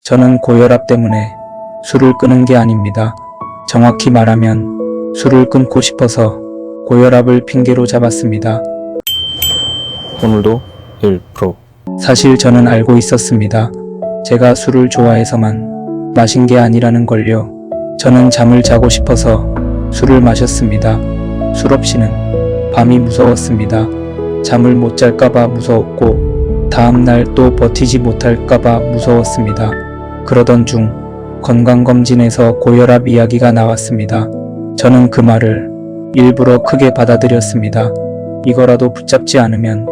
저는 고혈압 때문에 술을 끊은 게 아닙니다. 정확히 말하면 술을 끊고 싶어서 고혈압을 핑계로 잡았습니다. 오늘도 1%. 사실 저는 알고 있었습니다. 제가 술을 좋아해서만 마신 게 아니라는 걸요. 저는 잠을 자고 싶어서 술을 마셨습니다. 술 없이는 밤이 무서웠습니다. 잠을 못 잘까봐 무서웠고 다음날 또 버티지 못할까봐 무서웠습니다. 그러던 중 건강검진에서 고혈압 이야기가 나왔습니다. 저는 그 말을 일부러 크게 받아들였습니다. 이거라도 붙잡지 않으면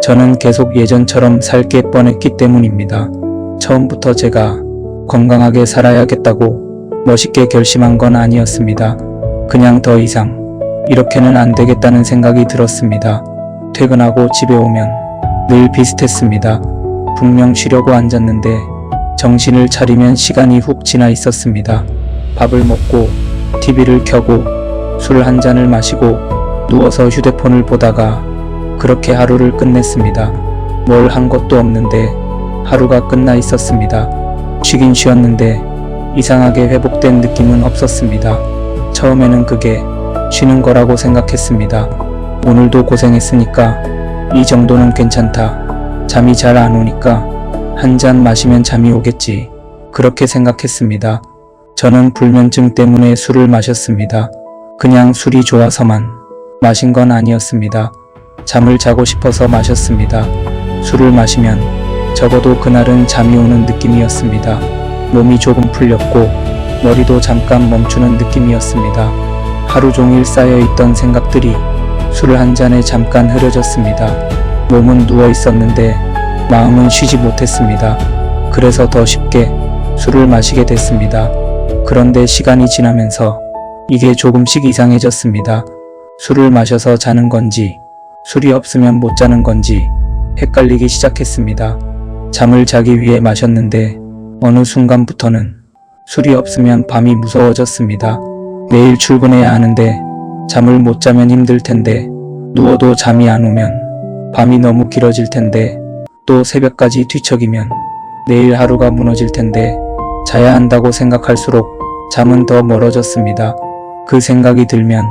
저는 계속 예전처럼 살게 뻔했기 때문입니다. 처음부터 제가 건강하게 살아야겠다고 멋있게 결심한 건 아니었습니다. 그냥 더 이상 이렇게는 안 되겠다는 생각이 들었습니다. 퇴근하고 집에 오면 늘 비슷했습니다. 분명 쉬려고 앉았는데 정신을 차리면 시간이 훅 지나 있었습니다. 밥을 먹고 TV를 켜고 술 한 잔을 마시고 누워서 휴대폰을 보다가 그렇게 하루를 끝냈습니다. 뭘 한 것도 없는데 하루가 끝나 있었습니다. 쉬긴 쉬었는데 이상하게 회복된 느낌은 없었습니다. 처음에는 그게 쉬는 거라고 생각했습니다. 오늘도 고생했으니까 이 정도는 괜찮다. 잠이 잘 안 오니까 한 잔 마시면 잠이 오겠지. 그렇게 생각했습니다. 저는 불면증 때문에 술을 마셨습니다. 그냥 술이 좋아서만 마신 건 아니었습니다. 잠을 자고 싶어서 마셨습니다. 술을 마시면 적어도 그날은 잠이 오는 느낌이었습니다. 몸이 조금 풀렸고 머리도 잠깐 멈추는 느낌이었습니다. 하루 종일 쌓여있던 생각들이 술 한 잔에 잠깐 흐려졌습니다. 몸은 누워 있었는데 마음은 쉬지 못했습니다. 그래서 더 쉽게 술을 마시게 됐습니다. 그런데 시간이 지나면서 이게 조금씩 이상해졌습니다. 술을 마셔서 자는 건지 술이 없으면 못 자는 건지 헷갈리기 시작했습니다. 잠을 자기 위해 마셨는데 어느 순간부터는 술이 없으면 밤이 무서워졌습니다. 내일 출근해야 하는데 잠을 못 자면 힘들 텐데 누워도 잠이 안 오면 밤이 너무 길어질 텐데 또 새벽까지 뒤척이면 내일 하루가 무너질 텐데 자야 한다고 생각할수록 잠은 더 멀어졌습니다. 그 생각이 들면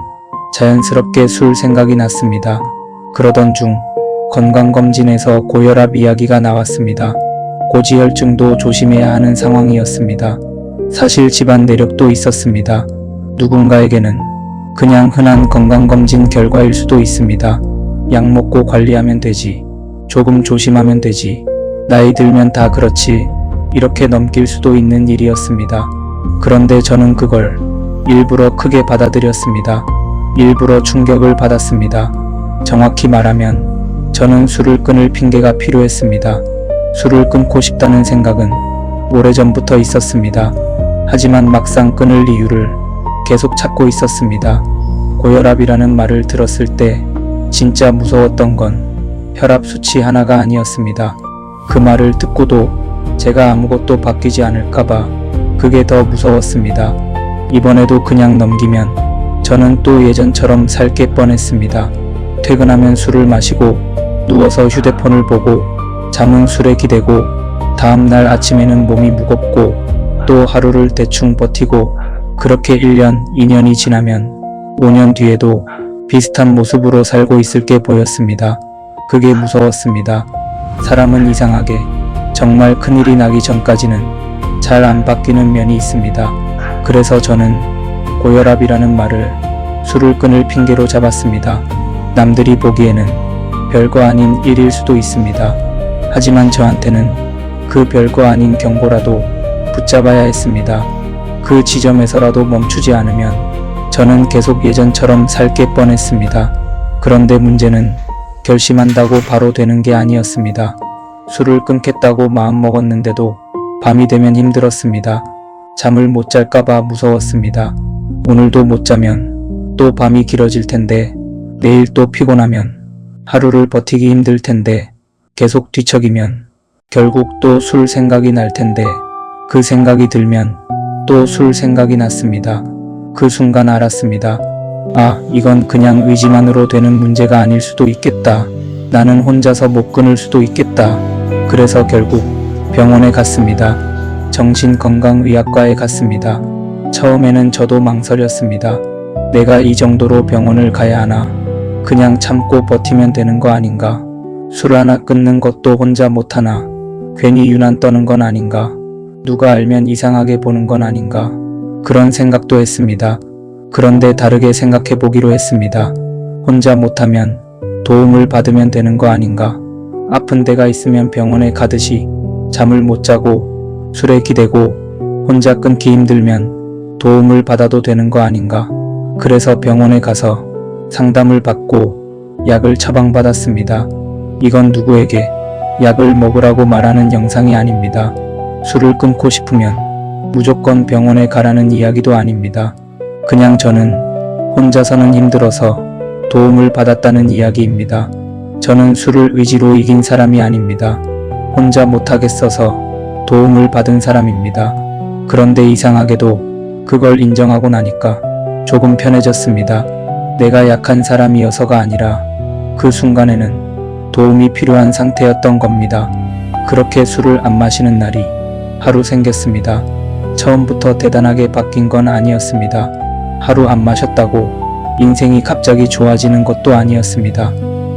자연스럽게 술 생각이 났습니다. 그러던 중 건강검진에서 고혈압 이야기가 나왔습니다. 고지혈증도 조심해야 하는 상황이었습니다. 사실 집안 내력도 있었습니다. 누군가에게는 그냥 흔한 건강검진 결과일 수도 있습니다. 약 먹고 관리하면 되지. 조금 조심하면 되지. 나이 들면 다 그렇지. 이렇게 넘길 수도 있는 일이었습니다. 그런데 저는 그걸 일부러 크게 받아들였습니다. 일부러 충격을 받았습니다. 정확히 말하면 저는 술을 끊을 핑계가 필요했습니다. 술을 끊고 싶다는 생각은 오래전부터 있었습니다. 하지만 막상 끊을 이유를 계속 찾고 있었습니다. 고혈압이라는 말을 들었을 때 진짜 무서웠던 건 혈압 수치 하나가 아니었습니다. 그 말을 듣고도 제가 아무것도 바뀌지 않을까봐 그게 더 무서웠습니다. 이번에도 그냥 넘기면 저는 또 예전처럼 살게 뻔했습니다. 퇴근하면 술을 마시고 누워서 휴대폰을 보고 잠은 술에 기대고 다음날 아침에는 몸이 무겁고 또 하루를 대충 버티고 그렇게 1년, 2년이 지나면 5년 뒤에도 비슷한 모습으로 살고 있을 게 보였습니다. 그게 무서웠습니다. 사람은 이상하게 정말 큰일이 나기 전까지는 잘 안 바뀌는 면이 있습니다. 그래서 저는 고혈압이라는 말을 술을 끊을 핑계로 잡았습니다. 남들이 보기에는 별거 아닌 일일 수도 있습니다. 하지만 저한테는 그 별거 아닌 경고라도 붙잡아야 했습니다. 그 지점에서라도 멈추지 않으면 저는 계속 예전처럼 살게 뻔했습니다. 그런데 문제는 결심한다고 바로 되는 게 아니었습니다. 술을 끊겠다고 마음먹었는데도 밤이 되면 힘들었습니다. 잠을 못 잘까봐 무서웠습니다. 오늘도 못 자면 또 밤이 길어질 텐데 내일 또 피곤하면 하루를 버티기 힘들 텐데 계속 뒤척이면 결국 또 술 생각이 날 텐데 그 생각이 들면 또 술 생각이 났습니다. 그 순간 알았습니다. 아, 이건 그냥 의지만으로 되는 문제가 아닐 수도 있겠다. 나는 혼자서 못 끊을 수도 있겠다. 그래서 결국 병원에 갔습니다. 정신건강의학과에 갔습니다. 처음에는 저도 망설였습니다. 내가 이 정도로 병원을 가야 하나? 그냥 참고 버티면 되는 거 아닌가? 술 하나 끊는 것도 혼자 못하나? 괜히 유난 떠는 건 아닌가? 누가 알면 이상하게 보는 건 아닌가? 그런 생각도 했습니다. 그런데 다르게 생각해 보기로 했습니다. 혼자 못하면 도움을 받으면 되는 거 아닌가? 아픈 데가 있으면 병원에 가듯이 잠을 못 자고 술에 기대고 혼자 끊기 힘들면 도움을 받아도 되는 거 아닌가? 그래서 병원에 가서 상담을 받고 약을 처방받았습니다. 이건 누구에게 약을 먹으라고 말하는 영상이 아닙니다. 술을 끊고 싶으면 무조건 병원에 가라는 이야기도 아닙니다. 그냥 저는 혼자서는 힘들어서 도움을 받았다는 이야기입니다. 저는 술을 의지로 이긴 사람이 아닙니다. 혼자 못하겠어서 도움을 받은 사람입니다. 그런데 이상하게도 그걸 인정하고 나니까 조금 편해졌습니다. 내가 약한 사람이어서가 아니라 그 순간에는 도움이 필요한 상태였던 겁니다. 그렇게 술을 안 마시는 날이 하루 생겼습니다. 처음부터 대단하게 바뀐 건 아니었습니다. 하루 안 마셨다고 인생이 갑자기 좋아지는 것도 아니었습니다.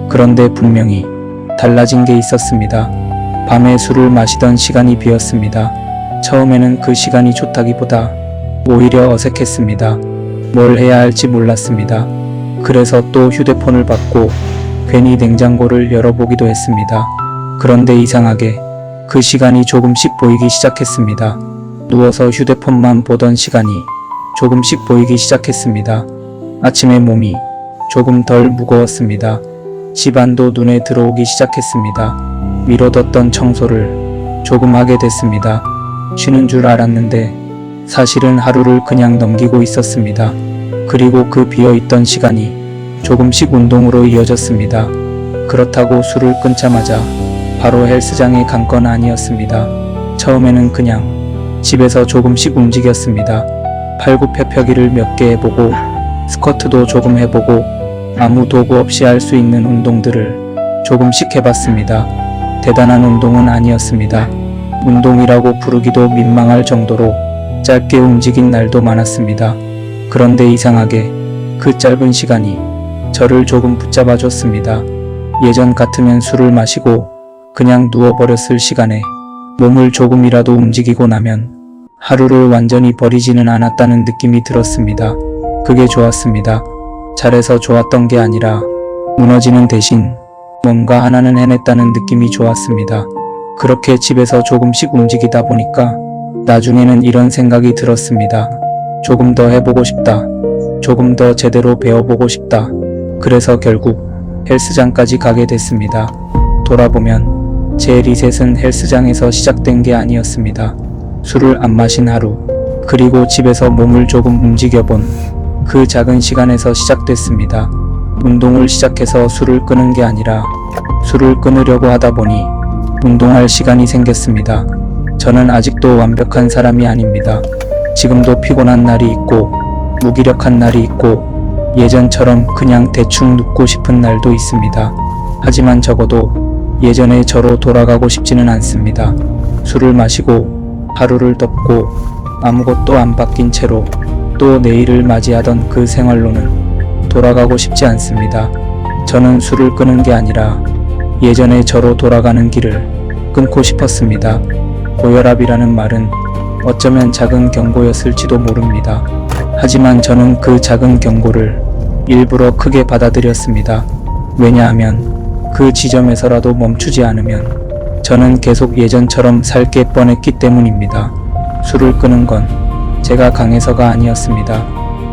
그런데 분명히 달라진 게 있었습니다. 밤에 술을 마시던 시간이 비었습니다. 처음에는 그 시간이 좋다기보다 오히려 어색했습니다. 뭘 해야 할지 몰랐습니다. 그래서 또 휴대폰을 받고 괜히 냉장고를 열어보기도 했습니다. 그런데 이상하게 그 시간이 조금씩 보이기 시작했습니다. 누워서 휴대폰만 보던 시간이 조금씩 보이기 시작했습니다. 아침에 몸이 조금 덜 무거웠습니다. 집안도 눈에 들어오기 시작했습니다. 미뤄뒀던 청소를 조금 하게 됐습니다. 쉬는 줄 알았는데 사실은 하루를 그냥 넘기고 있었습니다. 그리고 그 비어있던 시간이 조금씩 운동으로 이어졌습니다. 그렇다고 술을 끊자마자 바로 헬스장에 간 건 아니었습니다. 처음에는 그냥 집에서 조금씩 움직였습니다. 팔굽혀펴기를 몇 개 해보고 스쿼트도 조금 해보고 아무 도구 없이 할 수 있는 운동들을 조금씩 해봤습니다. 대단한 운동은 아니었습니다. 운동이라고 부르기도 민망할 정도로 짧게 움직인 날도 많았습니다. 그런데 이상하게 그 짧은 시간이 저를 조금 붙잡아 줬습니다. 예전 같으면 술을 마시고 그냥 누워버렸을 시간에 몸을 조금이라도 움직이고 나면 하루를 완전히 버리지는 않았다는 느낌이 들었습니다. 그게 좋았습니다. 잘해서 좋았던 게 아니라 무너지는 대신 뭔가 하나는 해냈다는 느낌이 좋았습니다. 그렇게 집에서 조금씩 움직이다 보니까 나중에는 이런 생각이 들었습니다. 조금 더 해보고 싶다. 조금 더 제대로 배워보고 싶다. 그래서 결국 헬스장까지 가게 됐습니다. 돌아보면 제 리셋은 헬스장에서 시작된 게 아니었습니다. 술을 안 마신 하루, 그리고 집에서 몸을 조금 움직여본 그 작은 시간에서 시작됐습니다. 운동을 시작해서 술을 끄는 게 아니라 술을 끊으려고 하다 보니 운동할 시간이 생겼습니다. 저는 아직도 완벽한 사람이 아닙니다. 지금도 피곤한 날이 있고 무기력한 날이 있고 예전처럼 그냥 대충 눕고 싶은 날도 있습니다. 하지만 적어도 예전의 저로 돌아가고 싶지는 않습니다. 술을 마시고 하루를 덮고 아무것도 안 바뀐 채로 또 내일을 맞이하던 그 생활로는 돌아가고 싶지 않습니다. 저는 술을 끊은 게 아니라 예전의 저로 돌아가는 길을 끊고 싶었습니다. 고혈압이라는 말은 어쩌면 작은 경고였을지도 모릅니다. 하지만 저는 그 작은 경고를 일부러 크게 받아들였습니다. 왜냐하면 그 지점에서라도 멈추지 않으면 저는 계속 예전처럼 살 게 뻔했기 때문입니다. 술을 끄는 건 제가 강해서가 아니었습니다.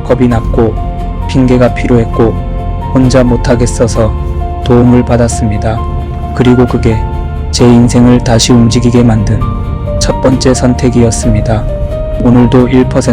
겁이 났고 핑계가 필요했고 혼자 못하겠어서 도움을 받았습니다. 그리고 그게 제 인생을 다시 움직이게 만든 첫 번째 선택이었습니다. 오늘도 1%